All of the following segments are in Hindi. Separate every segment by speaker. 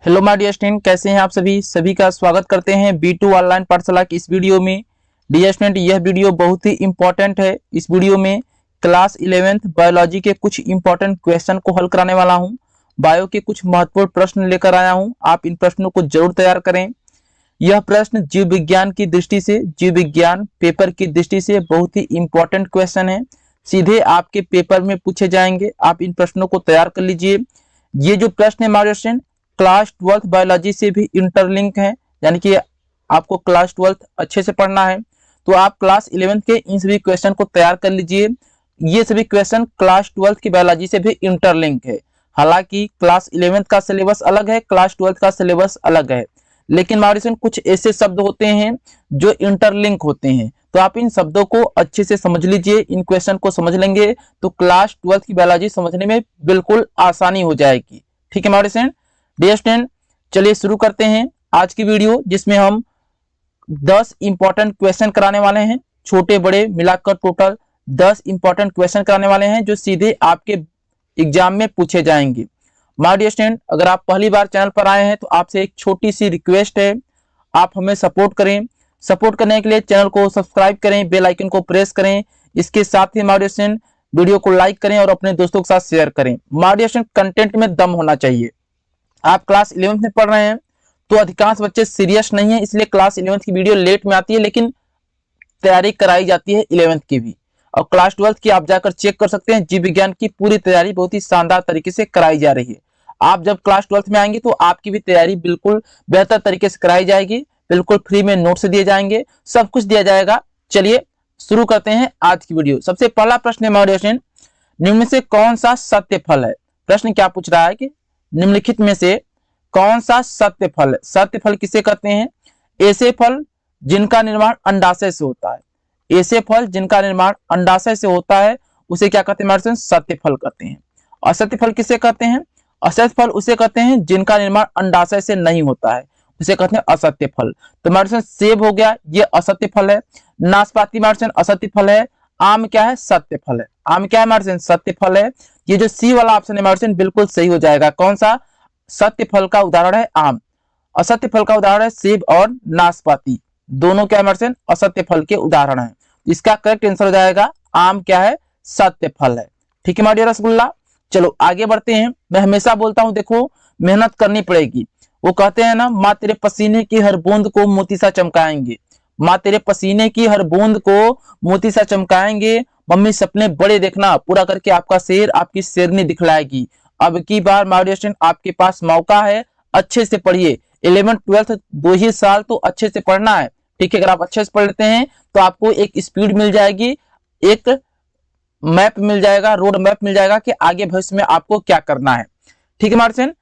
Speaker 1: हेलो माय डियर स्टूडेंट, कैसे हैं आप सभी का स्वागत करते हैं B2 ऑनलाइन पाठशाला की इस वीडियो में। डियर स्टूडेंट, यह वीडियो बहुत ही इंपॉर्टेंट है। इस वीडियो में क्लास 11th बायोलॉजी के कुछ इंपॉर्टेंट क्वेश्चन को हल कराने वाला हूं। बायो के कुछ महत्वपूर्ण प्रश्न लेकर आया हूं, आप इन प्रश्नों को जरूर तैयार करें। यह प्रश्न जीव विज्ञान की दृष्टि से, जीव विज्ञान पेपर की दृष्टि से बहुत ही इंपॉर्टेंट क्वेश्चन है। सीधे आपके पेपर में पूछे जाएंगे, आप इन प्रश्नों को तैयार कर लीजिए। ये जो प्रश्न है हमारे स्टूडेंट क्लास 12th बायोलॉजी से भी इंटरलिंक है, यानी कि आपको क्लास 12th अच्छे से पढ़ना है तो आप क्लास 11th के इन सभी क्वेश्चन को तैयार कर लीजिए। ये सभी क्वेश्चन क्लास 12th की बायोलॉजी से भी इंटरलिंक है। हालांकि क्लास 11th का सिलेबस अलग है, क्लास 12th का सिलेबस अलग है, लेकिन हमारे से कुछ ऐसे शब्द होते हैं जो इंटरलिंक होते हैं, तो आप इन शब्दों को अच्छे से समझ लीजिए। इन क्वेश्चन को समझ लेंगे तो क्लास 12th की बायोलॉजी समझने में बिल्कुल आसानी हो जाएगी। ठीक है हमारे से डियर स्टूडेंट, चलिए शुरू करते हैं आज की वीडियो, जिसमें हम 10 इंपॉर्टेंट क्वेश्चन कराने वाले हैं। छोटे बड़े मिलाकर टोटल 10 इंपॉर्टेंट क्वेश्चन कराने वाले हैं जो सीधे आपके एग्जाम में पूछे जाएंगे। माय डियर स्टूडेंट, अगर आप पहली बार चैनल पर आए हैं तो आपसे एक छोटी सी रिक्वेस्ट है, आप हमें सपोर्ट करें। सपोर्ट करने के लिए चैनल को सब्सक्राइब करें, बेल आइकन को प्रेस करें। इसके साथ ही माय डियर स्टूडेंट वीडियो को लाइक करें और अपने दोस्तों के साथ शेयर करें। माय डियर स्टूडेंट, कंटेंट में दम होना चाहिए। आप क्लास 11th में पढ़ रहे हैं तो अधिकांश बच्चे सीरियस नहीं है, इसलिए क्लास 11th की वीडियो लेट में आती है, लेकिन तैयारी कराई जाती है 11th की भी। और क्लास 12th की आप जाकर चेक कर सकते हैं, जीव विज्ञान की पूरी तैयारी बहुत ही शानदार तरीके से कराई जा रही है। आप जब क्लास 12th में आएंगे तो आपकी भी तैयारी बिल्कुल बेहतर तरीके से कराई जाएगी, बिल्कुल फ्री में नोट्स दिए जाएंगे, सब कुछ दिया जाएगा। चलिए शुरू करते हैं आज की वीडियो। सबसे पहला प्रश्न है हमारे स्टूडेंट, निम्न से कौन सा सत्य फल है। प्रश्न क्या पूछ रहा है कि निम्नलिखित में से कौन सा सत्य फल है। सत्य फल किसे कहते हैं? ऐसे फल जिनका निर्माण अंडाशय से होता है। ऐसे फल जिनका निर्माण अंडाशय से होता है उसे क्या कहते हैं? सत्य फल कहते हैं। असत्य फल किसे कहते हैं? असत्य फल उसे कहते हैं जिनका निर्माण अंडाशय से नहीं होता है, उसे कहते हैं असत्य फल। तो हमारे सेब हो गया, ये असत्य फल है। नाशपाती हमारे असत्य फल है। आम क्या है? सत्य फल है। आम क्या है हमारे? सत्य फल है। ये जो सी वाला ऑप्शन है हमारे बिल्कुल सही हो जाएगा। कौन सा? सत्य फल का उदाहरण है आम। असत्य फल का उदाहरण है सेब और नाशपाती, दोनों क्या है? असत्य फल के उदाहरण है। इसका करेक्ट आंसर हो जाएगा आम क्या है? सत्य फल है। ठीक है माडियर रसगुल्ला। चलो आगे बढ़ते हैं। मैं हमेशा बोलता हूं देखो, मेहनत करनी पड़ेगी। वो कहते हैं ना, माँ तेरे पसीने की हर बूंद को मोती सा चमकाएंगे। माँ तेरे पसीने की हर बूंद को मोती सा चमकाएंगे। मम्मी सपने बड़े देखना, पूरा करके आपका शेर आपकी शेरनी दिखलाएगी। अब की बार माय स्टूडेंट आपके पास मौका है, अच्छे से पढ़िए। 11th 12th 2 ही साल तो अच्छे से पढ़ना है। ठीक है, अगर आप अच्छे से पढ़ लेते हैं तो आपको एक स्पीड मिल जाएगी, एक मैप मिल जाएगा, रोड मैप मिल जाएगा कि आगे भविष्य में आपको क्या करना है। ठीक है मार्चन।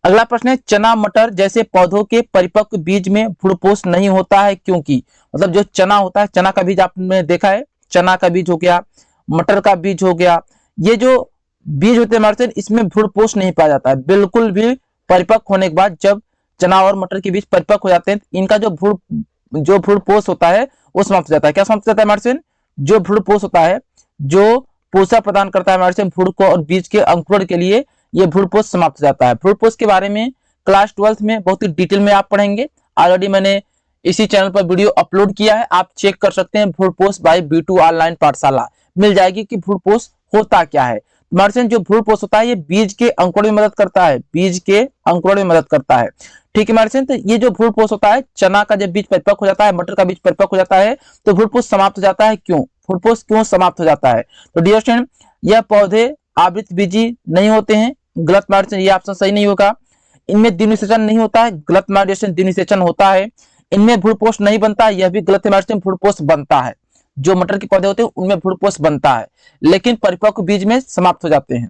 Speaker 1: अगला प्रश्न है, चना मटर जैसे पौधों के परिपक्व बीज में भ्रूणपोष नहीं होता है क्योंकि? मतलब जो चना होता है, चना का बीज आपने देखा है, चना का बीज हो गया, मटर का बीज हो गया, ये जो बीज होते हैं इसमें भ्रूणपोष नहीं पाया जाता है बिल्कुल भी। परिपक्व होने के बाद जब चना और मटर के बीज परिपक्व हो जाते हैं, इनका जो भ्रूणपोष होता है वो समाप्त हो जाता है। क्या समाप्त हो जाता है हमारे? जो भ्रूणपोष होता है, जो पोषण प्रदान करता है हमारे भ्रूण को और बीज के अंकुरण के लिए, ये भ्रूणपोष समाप्त हो जाता है। भ्रूणपोष के बारे में क्लास 12th में बहुत ही डिटेल में आप पढ़ेंगे। ऑलरेडी मैंने इसी चैनल पर वीडियो अपलोड किया है, आप चेक कर सकते हैं। भ्रूणपोष बाय B2 ऑनलाइन पाठशाला मिल जाएगी कि भ्रूणपोष होता क्या है। मार्चन जो भ्रूणपोष होता है ये बीज के अंकुरण में मदद करता है, बीज के अंकुरण में मदद करता है। ठीक है मार्चन, तो ये जो भ्रूणपोष होता है, चना का जब बीज परिपक्व हो जाता है, मटर का बीज परिपक्व हो जाता है, तो भ्रूणपोष समाप्त हो जाता है। क्यों भ्रूणपोष क्यों समाप्त हो जाता है? तो डियर स्टूडेंट, यह पौधे आवृत बीजी नहीं होते हैं। गलत मार्चन, ये ऑप्शन सही नहीं होगा। इनमें द्विनिषेचन नहीं होता है। गलत मार्चन, द्विनिषेचन होता है। इनमें भ्रूणपोष नहीं बनता, यह भी गलत मार्चन, भ्रूणपोष बनता है। जो मटर के पौधे होते हैं उनमें भ्रूणपोष बनता है, लेकिन परिपक्व बीज में समाप्त हो जाते हैं।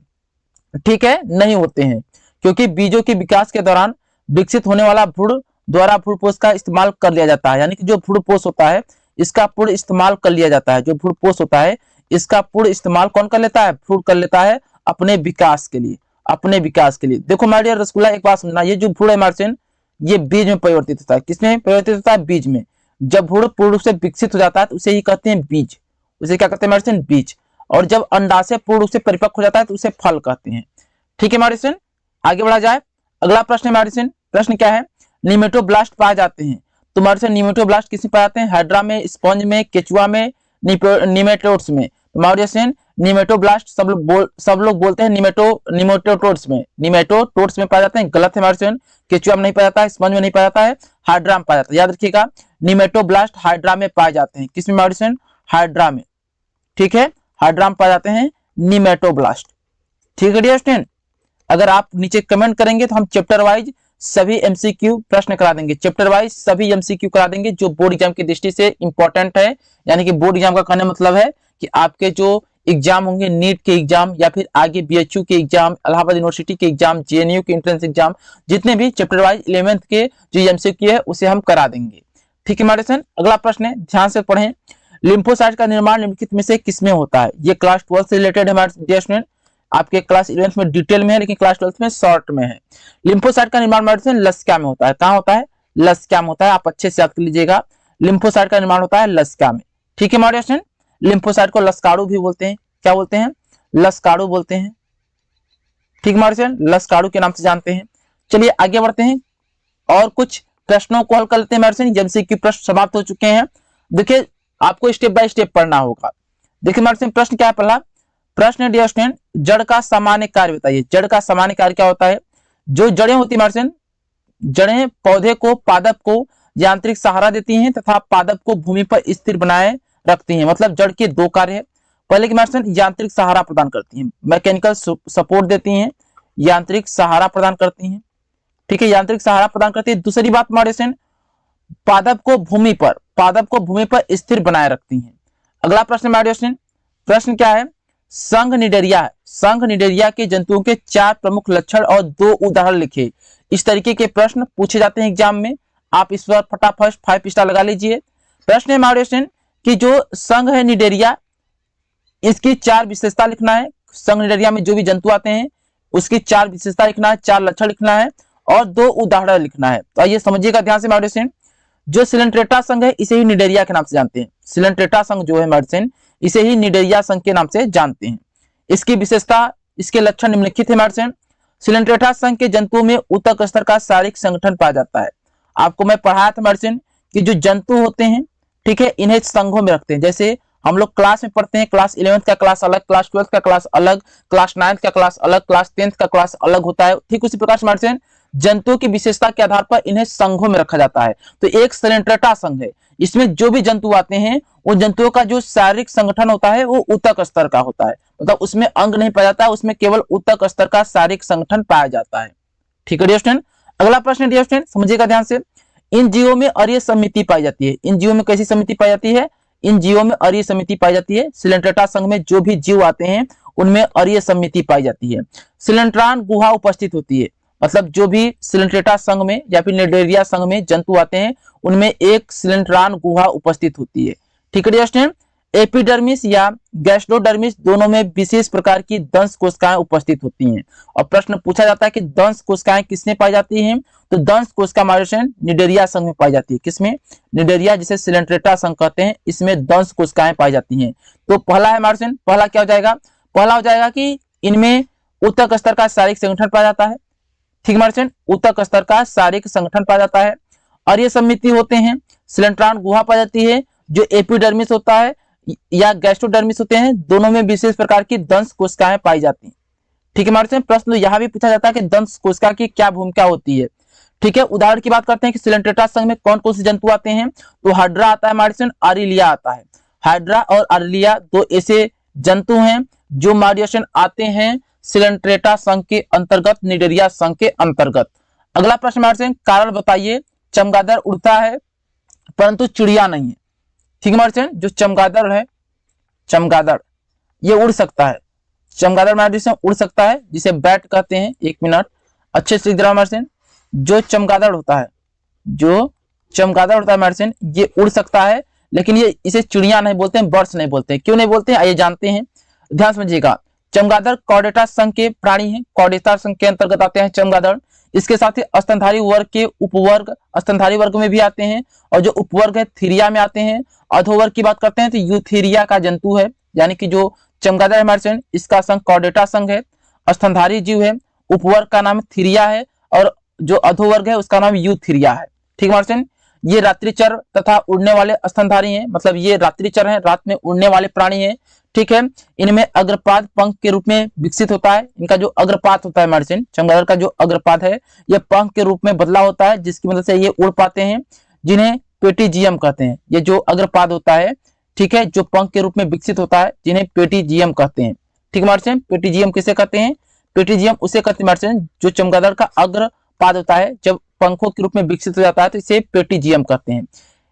Speaker 1: ठीक है, नहीं होते हैं, क्योंकि बीजों के विकास के दौरान विकसित होने वाला भ्रूण द्वारा भ्रूणपोष का इस्तेमाल कर लिया जाता है। यानी कि जो भ्रूणपोष होता है इसका पूर्ण इस्तेमाल कर लिया जाता है। जो भ्रूणपोष होता है इसका पूर्ण इस्तेमाल कौन कर लेता है? भ्रूण कर लेता है अपने विकास के लिए, अपने विकास के लिए। देखो माय डियर रसगुल्ला, एक बात समझना, ये जो भ्रूण है मार्चन, ये बीज में परिवर्तित होता है। किसमें परिवर्तित होता है? बीज में। जब भ्रूण पूर्ण रूप से विकसित हो जाता है तो उसे ही कहते हैं बीज, उसे क्या कहते हैं मार्चन? बीज। और जब अंडाशय पूर्ण रूप से परिपक्व हो जाता है तो उसे फल कहते हैं। ठीक है मार्चन, आगे बढ़ा जाए। अगला प्रश्न है मार्चन, प्रश्न क्या है, निमेटोब्लास्ट पाए जाते हैं। तो हमारे से निमेटोब्लास्ट किसमें पाए जाते हैं, हाइड्रा में, स्पंज में, केचुआ में, निमेटोड्स में। माउरियसन निमेटोब्लास्ट सब लोग बोलते हैं निमेटोड्स में पाया जाते हैं, गलत है माउरियसन। केचुआ में नहीं पाया जाता है, स्पंज में नहीं पाया जाता है, हाइड्रा में पाया जाता है। याद रखिएगा, निमेटोब्लास्ट हाइड्रा में पाए जाते हैं। किसमें माउरियसन, हाइड्रा में, ठीक है, हाइड्रा में पाए जाते हैं निमेटोब्लास्ट। ठीक है डियर स्टूडेंट, अगर आप नीचे कमेंट करेंगे तो हम चैप्टर वाइज सभी एमसीक्यू प्रश्न करा देंगे, चैप्टर वाइज सभी एमसीक्यू करा देंगे जो बोर्ड एग्जाम की दृष्टि से इंपॉर्टेंट है। यानी कि बोर्ड एग्जाम का कहने मतलब है कि आपके जो एग्जाम होंगे, नीट के एग्जाम या फिर आगे बीएचयू के एग्जाम, इलाहाबाद यूनिवर्सिटी के एग्जाम, जेएनयू के एंट्रेंस एग्जाम, जितने भी चैप्टर वाइज 11th के जो एमसीक्यू है उसे हम करा देंगे। ठीक है मार्सन, अगला प्रश्न है, ध्यान से पढ़ें। लिम्फोसाइट का निर्माण निम्नलिखित में से किसमें होता है? ये क्लास 12 से रिलेटेड है हमारे डियर स्टूडेंट, आपके क्लास 11th में डिटेल में है लेकिन क्लास 12th में शॉर्ट में है। लिम्फोसाइट का निर्माण मार्सन लसिका में होता है। कहां होता है? लसिका में होता है। आप अच्छे से याद कर लीजिएगा, लिम्फोसाइट का निर्माण होता है लसिका में। ठीक है हमारे स्टूडेंट, लिम्फोसाइट को लस्कारू भी बोलते हैं। क्या बोलते हैं? लस्कारू बोलते हैं। ठीक हमारे स्टूडेंट, लस्कारू के नाम से जानते हैं। चलिए आगे बढ़ते हैं और कुछ प्रश्नों को हल कर लेते हैं हमारे स्टूडेंट। एमसीक्यू प्रश्न समाप्त हो चुके हैं। देखिए आपको स्टेप बाय स्टेप पढ़ना होगा। देखिए हमारे स्टूडेंट प्रश्न क्या है, पहला प्रश्न डियर स्टूडेंट, जड़ का सामान्य कार्य बताइए। जड़ का सामान्य कार्य क्या होता है? जो जड़ें होती है हमारे स्टूडेंट, जड़ें पौधे को, पादप को यांत्रिक सहारा देती हैं तथा पादप को भूमि पर स्थिर बनाए रखती हैं। मतलब जड़ के दो कार्य है। पहले की हमारे स्टूडेंट यांत्रिक सहारा प्रदान करती हैं, मैकेनिकल सपोर्ट देती हैं, यांत्रिक सहारा प्रदान करती हैं। ठीक है, यांत्रिक सहारा प्रदान करती है। दूसरी बात हमारे स्टूडेंट, पादप को भूमि पर स्थिर बनाए रखती हैं। अगला प्रश्न हमारे स्टूडेंट, प्रश्न क्या है? संघ निडेरिया के जंतुओं के 4 प्रमुख लक्षण और 2 उदाहरण लिखे। इस तरीके के प्रश्न पूछे जाते हैं एग्जाम में। आप इस पर फटाफट 5 स्टार लगा लीजिए। प्रश्न है हमारे स्टूडेंट कि जो संघ है निडेरिया, इसकी 4 विशेषता लिखना है। संघ निडेरिया में जो भी जंतु आते हैं उसकी 4 विशेषता लिखना है, 4 लक्षण लिखना है और 2 उदाहरण लिखना है। तो आइए समझिएगा ध्यान से हमारे स्टूडेंट, जो सिलेंट्रेटा संघ है इसे ही निडेरिया के नाम से जानते हैं। सिलेंट्रेटा संघ जो है मेडिसिन, इसे ही निडेरिया संघ के नाम से जानते हैं। इसकी विशेषता, इसके लक्षण निम्नलिखित है मेडिसिन। सिलेंट्रेटा संघ के जंतुओं में ऊतक स्तर का शारीरिक संगठन पाया जाता है। आपको मैं पढ़ाया था मेडिसिन कि जो जंतु होते हैं, ठीक है, इन्हें संघों में रखते हैं। जैसे हम लोग क्लास में पढ़ते हैं, क्लास 11th का क्लास अलग, क्लास 12th का क्लास अलग, क्लास 9th का क्लास अलग, क्लास 10th का क्लास अलग होता है। ठीक उसी प्रकार से मेडिसिन जंतुओं की विशेषता के आधार पर इन्हें संघों में रखा जाता है। तो एक सिलेंट्रेटा संघ है, इसमें जो भी जंतु आते हैं उन जंतुओं का जो शारीरिक संगठन होता है वो ऊतक स्तर का होता है। मतलब उसमें अंग नहीं पाया जाता है, उसमें केवल ऊतक स्तर का शारीरिक संगठन पाया जाता है। ठीक है डियर स्टूडेंट, अगला प्रश्न डियर स्टूडेंट समझिएगा ध्यान से। इन जीवों में अरीय समिति पाई जाती है। इन जीवों में कैसी समिति पाई जाती है? इन जीवों में अरीय समिति पाई जाती है। सिलेंट्रेटा संघ में जो भी जीव आते हैं उनमें अरीय समिति पाई जाती है। सिलेंट्रान गुहा उपस्थित होती है। मतलब जो भी सिलेंट्रेटा संघ में या फिर निडेरिया संघ में जंतु आते हैं उनमें एक सिलेंट्रान गुहा उपस्थित होती है। ठीक है डियर स्टूडेंट, एपिडर्मिस या गैस्ट्रोडर्मिस दोनों में विशेष प्रकार की दंश कोशिकाएं उपस्थित होती हैं। और प्रश्न पूछा जाता है कि दंश कोशिकाएं किसमें पाई जाती हैं? तो दंश कोशिका हमारे निडेरिया संघ में पाई जाती है। किसमें? निडेरिया, जिसे सिलेंट्रेटा संघ कहते हैं, इसमें दंश कोशिकाएं पाई जाती हैं। तो पहला है हमारे पहला क्या हो जाएगा? पहला हो जाएगा कि इनमें ऊतक स्तर का शारीरिक संगठन पाया जाता है। ठीक है, ऊतक स्तर का शारीरिक संगठन पाया जाता है। अरीय समिति होते हैं, सिलेंट्रान गुहा पाई जाती है। जो एपिडर्मिस होता है या गैस्ट्रोडर्मिस होते हैं, दोनों में विशेष प्रकार की दंश कोशिकाएं पाई जाती हैं। ठीक है हमारे प्रश्न यहां भी पूछा जाता है कि दंश कोशिका की क्या भूमिका होती है। ठीक है, उदाहरण की बात करते हैं कि सिलेंट्रेटा संघ में कौन कौन से जंतु आते हैं। तो हाइड्रा आता है हमारे, आरिलिया आता है। हाइड्रा और आरिलिया 2 ऐसे जंतु हैं जो हमारे आते हैं सिलेंट्रेटा संघ के अंतर्गत, निडेरिया संघ के अंतर्गत। अगला प्रश्न हमारे, कारण बताइए। चमगादड़ उड़ता है परंतु चिड़िया नहीं है। ठीक है हमारे, जो चमगादड़ है, चमगादड़ ये उड़ सकता है। चमगादड़ हमारे उड़ सकता है, जिसे बैट कहते हैं। 1 मिनट अच्छे से लिख दे हमारे, जो चमगादड़ होता है, जो चमगादड़ होता है हमारे, ये उड़ सकता है लेकिन ये इसे चिड़िया नहीं बोलते हैं, बर्ड्स नहीं बोलते हैं। क्यों नहीं बोलते हैं आइए जानते हैं, ध्यान समझिएगा। चमगादड़ कॉर्डेटा संघ के प्राणी हैं, कॉर्डेटा संघ के अंतर्गत आते हैं चमगादड़। इसके साथ ही स्तनधारी वर्ग के उपवर्ग स्तनधारी वर्ग में भी आते हैं और जो उपवर्ग है थीरिया में आते हैं। अधोवर्ग की बात करते हैं तो यूथीरिया का जंतु है, यानी कि जो चमगादड़ है हमारे, इसका संघ कॉर्डेटा संघ है, स्तनधारी जीव है, उपवर्ग का नाम थीरिया है और जो अधोवर्ग है उसका नाम यूथेरिया है। ठीक है मार्चन, ये रात्रिचर तथा उड़ने वाले स्तनधारी हैं, मतलब ये रात्रिचर हैं, रात में उड़ने वाले प्राणी हैं। ठीक है, इनमें अग्रपाद पंख के रूप में विकसित होता है। इनका जो अग्रपाद होता है मार्चन, चमगादड़ का जो अग्रपाद है यह पंख के रूप में बदला होता है, जिसकी मदद से ये उड़ पाते हैं, जिन्हें पेटिजियम कहते हैं। ये जो अग्रपाद होता है, ठीक है, जो पंख के रूप में विकसित होता है, जिन्हें पेटिजियम कहते हैं। ठीक है मार्चन, पेटिजियम किसे कहते हैं? पेटिजियम उसे कहते हैं मार्चन जो चमगादड़ का अग्रपाद होता है, जब पंखों के रूप में विकसित हो जाता है तो इसे पेटिजियम कहते हैं।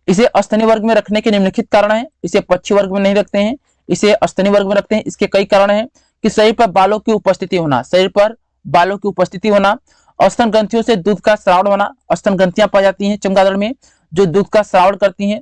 Speaker 1: इसे स्तनी वर्ग में रखने के निम्नलिखित कारण है। इसे पक्षी वर्ग में नहीं रखते हैं, इसे स्तनी वर्ग में रखते हैं। इसके कई कारण हैं कि शरीर पर बालों की उपस्थिति होना, शरीर पर बालों की उपस्थिति होना, स्तन ग्रंथियों से दूध का स्राव होना, स्तन ग्रंथियां पाई जाती हैं चमगादड़ में जो दूध का स्राव करती हैं।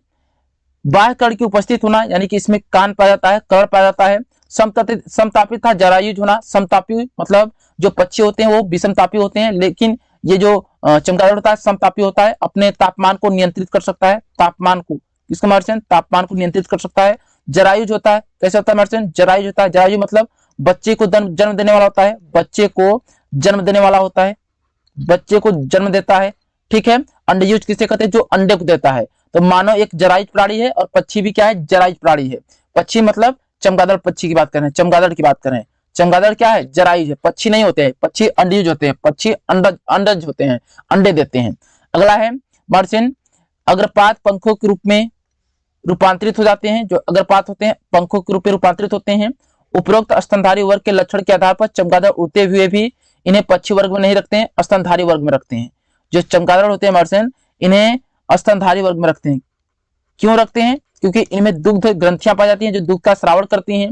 Speaker 1: बाह्य कर्ण की उपस्थित होना, यानी कि इसमें कान पाया जाता है, कर्ण पाया जाता है। समतापी था जरायुज होना, समतापी मतलब जो पक्षी होते हैं वो विषमतापी होते हैं, लेकिन ये जो चमगादड़ होता है समतापी होता है, अपने तापमान को नियंत्रित कर सकता है, तापमान को, इसका मार्चन तापमान को नियंत्रित कर सकता है। जरायुज होता है, कैसे होता है मार्चन? जरायुज होता है, जरायुज मतलब बच्चे को जन्म देने वाला होता है, बच्चे को जन्म देने वाला होता है, बच्चे को जन्म देता है। ठीक है, अंडयुज किसे कहते हैं? जो अंडे को देता है। तो मानव एक जरायुज प्राणी है और पक्षी भी क्या है? जरायुज प्राणी है। पक्षी मतलब चमगादड़ पक्षी की बात कर रहे हैं, चमगादड़ की बात कर रहे हैं। चमगादड़ क्या है? जरायुज है, पक्षी नहीं होते हैं, पक्षी अंडयुज होते हैं, पक्षी अंडज होते हैं, अंडे देते हैं। अगला है मार्चन, अग्रपाद पंखों के रूप में रूपांतरित हो जाते हैं। जो अग्रपाद होते हैं पंखों के रूप में रूपांतरित होते हैं। उपरोक्त स्तनधारी वर्ग के लक्षण के आधार पर चमगादड़ उड़ते हुए भी इन्हें पक्षी वर्ग में नहीं रखते हैं, स्तनधारी वर्ग में रखते हैं। जो चमगादड़ होते हैं मार्चन, इन्हें स्तनधारी वर्ग में रखते हैं। क्यों रखते हैं? क्योंकि इनमें दुग्ध ग्रंथियां पाई जाती हैं जो दूध का स्रावण करती हैं।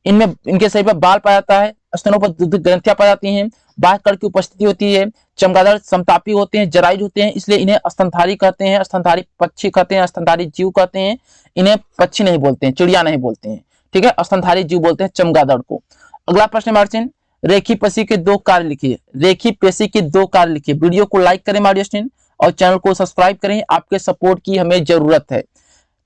Speaker 1: इनमें इनके शरीर पर बाल पाया जाता है, स्तनों पर दुग्ध ग्रंथियां पाई जाती हैं, बाह्य कर्ण की उपस्थिति होती है। चमगादड़ समतापी होते हैं, जरायुज होते हैं, इसलिए इन्हें स्तनधारी कहते हैं, स्तनधारी पक्षी कहते हैं, स्तनधारी जीव कहते हैं। इन्हें पक्षी नहीं बोलते हैं, चिड़िया नहीं बोलते हैं। ठीक है, स्तनधारी जीव बोलते हैं चमगादड़ को। अगला प्रश्न मार्चन, रेखी पेशी के 2 कार्य लिखिए। रेखी पेशी के 2 कार्य लिखिए। वीडियो को लाइक करें माय डियर स्टूडेंट और चैनल को सब्सक्राइब करें, आपके सपोर्ट की हमें जरूरत है।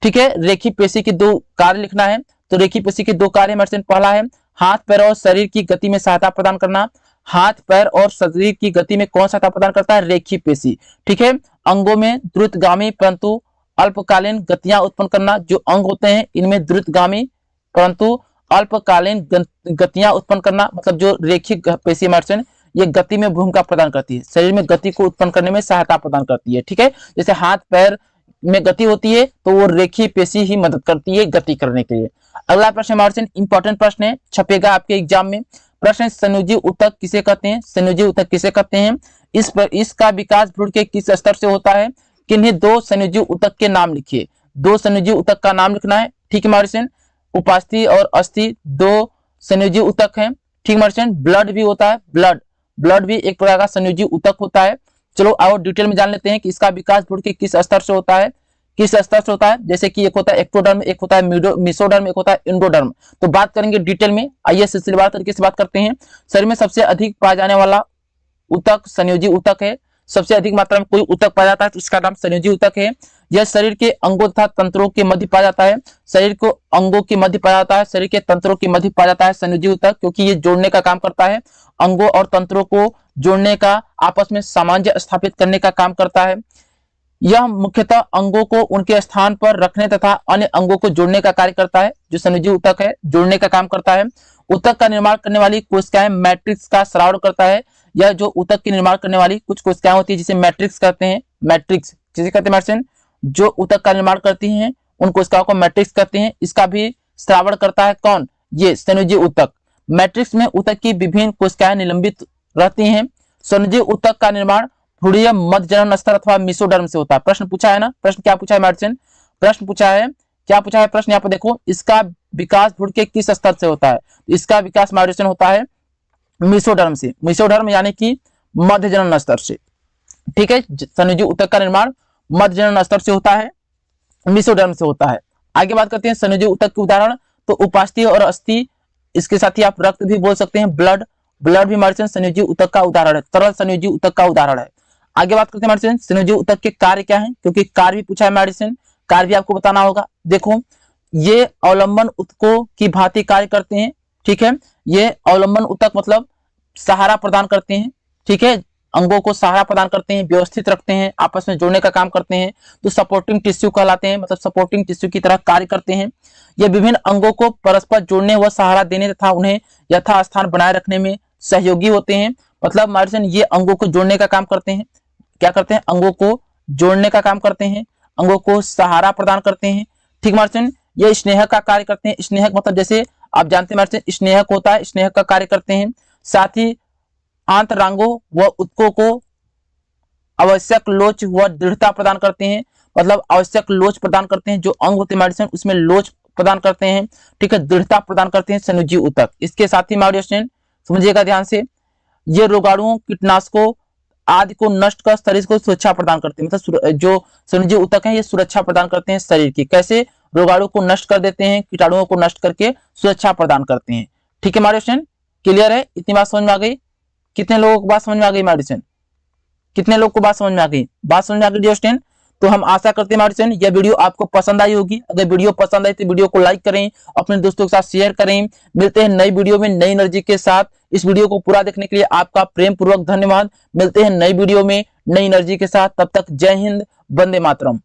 Speaker 1: ठीक है, रेखी पेशी के 2 कार्य लिखना है। तो रेखी पेशी के 2 कार्य मार्चन, पहला है हाथ पैर और शरीर की गति में सहायता प्रदान करना। हाथ पैर और शरीर की गति में कौन सहायता प्रदान करता है? रेखी पेशी। ठीक है, अंगों में द्रुतगामी परंतु अल्पकालीन गतियां उत्पन्न करना। जो अंग होते हैं इनमें द्रुतगामी परंतु अल्पकालीन गतियां उत्पन्न करना, मतलब जो रेखी पेशी मार्चन ये गति में भूमिका प्रदान करती है, शरीर में गति को उत्पन्न करने में सहायता प्रदान करती है। ठीक है, जैसे हाथ पैर में गति होती है तो वो रेखी पेशी ही मदद करती है गति करने के लिए। अगला प्रश्न मार्चन इंपॉर्टेंट प्रश्न है, छपेगा आपके एग्जाम में। प्रश्न, संयोजी ऊतक किसे कहते हैं? संयोजी ऊतक किसे कहते हैं? इसका विकास भ्रूण के किस स्तर से होता है? किन्हीं 2 संयोजी ऊतक के नाम लिखिए। 2 संयोजी ऊतक का नाम लिखना है। ठीक है मार्चन, उपास्थि और अस्थि 2 संयोजी ऊतक हैं। ठीक मार्चन, ब्लड भी होता है, ब्लड भी एक प्रकार का संयोजी ऊतक होता है। चलो आओ डिटेल में जान लेते हैं कि इसका विकास भ्रूण के किस स्तर से होता है, किस स्तर से होता है। जैसे कि एक होता है एक्टोडर्म, एक होता है मेसोडर्म, एक होता है एंडोडर्म। तो बात करेंगे डिटेल में, आइए सिलसिलेवार तरीके से बात करते हैं। शरीर में सबसे अधिक पाया जाने वाला ऊतक संयोजी ऊतक है। सबसे अधिक मात्रा में कोई ऊतक पाया जाता है तो इसका नाम संयोजी ऊतक है। यह शरीर के अंगों तथा तंत्रों के मध्य पाया जाता है। शरीर को अंगों के मध्य पाया जाता है, शरीर के तंत्रों के मध्य पाया जाता है संयोजी ऊतक, क्योंकि ये जोड़ने का काम करता है। अंगों और तंत्रों को जोड़ने का, आपस में सामंजस्य स्थापित करने का काम करता है। यह मुख्यतः अंगों को उनके स्थान पर रखने तथा अन्य अंगों को जोड़ने का कार्य करता है। जो संयोजी ऊतक है जोड़ने का काम करता है। ऊतक का निर्माण करने वाली कोशिकाएं मैट्रिक्स का स्राव करता है। यह जो ऊतक के निर्माण करने वाली कुछ कोशिकाएं होती है जिसे मैट्रिक्स कहते हैं। मैट्रिक्स जिसे कहते हैं मार्चन, जो ऊतक का निर्माण करती हैं उन कोशिकाओं को मैट्रिक्स कहते हैं। इसका भी स्रावण करता है कौन? ये संयोजी ऊतक। मैट्रिक्स में ऊतक की विभिन्न कोशिकाएं निलंबित रहती हैं। संयोजी ऊतक का निर्माण भ्रूणीय मध्य जनन स्तर अथवा मेसोडर्म से होता है। प्रश्न पूछा है ना, प्रश्न क्या पूछा है मार्चन? प्रश्न पूछा है, क्या पूछा है प्रश्न? यहाँ पर देखो, इसका विकास भ्रूण के किस स्तर से होता है? इसका विकास मार्चन होता है मेसोडर्म से। मेसोडर्म यानी कि मध्य जनन स्तर से। ठीक है, संयोजी ऊतक का निर्माण मध्य जनन स्तर से होता है, मेसोडर्म से होता है। आगे बात करते हैं संयोजी ऊतक के उदाहरण। तो उपास्थि और अस्थि, इसके साथ ही आप रक्त भी बोल सकते हैं, ब्लड भी मार्चन संयोजी ऊतक का उदाहरण है, तरल संयोजी ऊतक का उदाहरण है। आगे बात करते हैं मार्चन संयोजी ऊतक के कार्य क्या है, क्योंकि कार्य भी पूछा है मार्चन, कार्य भी आपको बताना होगा। देखो, ये अवलंबन ऊतकों की भांति कार्य करते हैं। ठीक है, ये अवलंबन ऊतक मतलब सहारा प्रदान करते हैं। ठीक है, अंगों को सहारा प्रदान करते हैं, व्यवस्थित रखते हैं, आपस में जोड़ने का काम करते हैं, तो सपोर्टिंग टिश्यू कहलाते हैं, मतलब सपोर्टिंग टिश्यू की तरह कार्य करते हैं। ये विभिन्न अंगों को परस्पर जोड़ने व सहारा देने तथा उन्हें यथास्थान बनाए रखने में सहयोगी होते हैं। मतलब मार्जिन ये अंगों को जोड़ने का काम करते हैं। क्या करते हैं? अंगों को जोड़ने का काम करते हैं, अंगों को सहारा प्रदान करते हैं। ठीक मार्जिन, ये स्नेहक का कार्य करते हैं। स्नेहक मतलब जैसे आप जानते हैं मार्जिन, स्नेहक होता है, स्नेहक का कार्य करते हैं। साथ ही आंतरांगों व उत्तकों को आवश्यक लोच व दृढ़ता प्रदान करते हैं, मतलब आवश्यक लोच प्रदान करते हैं। जो अंग होते हैं मार्जिन उसमें लोच प्रदान करते हैं, ठीक है, दृढ़ता प्रदान करते हैं संयोजी ऊतक। इसके साथ ही मार्जिन समझिएगा ध्यान से, ये रोगाणुओं, कीटनाशकों आदि को नष्ट कर शरीर को सुरक्षा प्रदान करते हैं। मतलब जो संयोजी ऊतक है ये सुरक्षा प्रदान करते हैं शरीर की। कैसे? रोगाणु को नष्ट कर देते हैं, कीटाणुओं को नष्ट करके सुरक्षा प्रदान करते हैं। ठीक है मार्जिन, क्लियर है? इतनी बात समझ में आ गई? कितने लोगों को बात समझ में आ गई मार्जिन? कितने लोग को बात समझ में आ गई? बात समझ में आ गई डियर स्टूडेंट? तो हम आशा करते हैं मार्जिन यह वीडियो आपको पसंद आई होगी। अगर वीडियो पसंद आई तो वीडियो को लाइक करें, अपने दोस्तों के साथ शेयर करें। मिलते हैं नई वीडियो में नई एनर्जी के साथ। इस वीडियो को पूरा देखने के लिए आपका प्रेम पूर्वक धन्यवाद। मिलते हैं नई वीडियो में नई एनर्जी के साथ। तब तक जय हिंद, वंदे मातरम।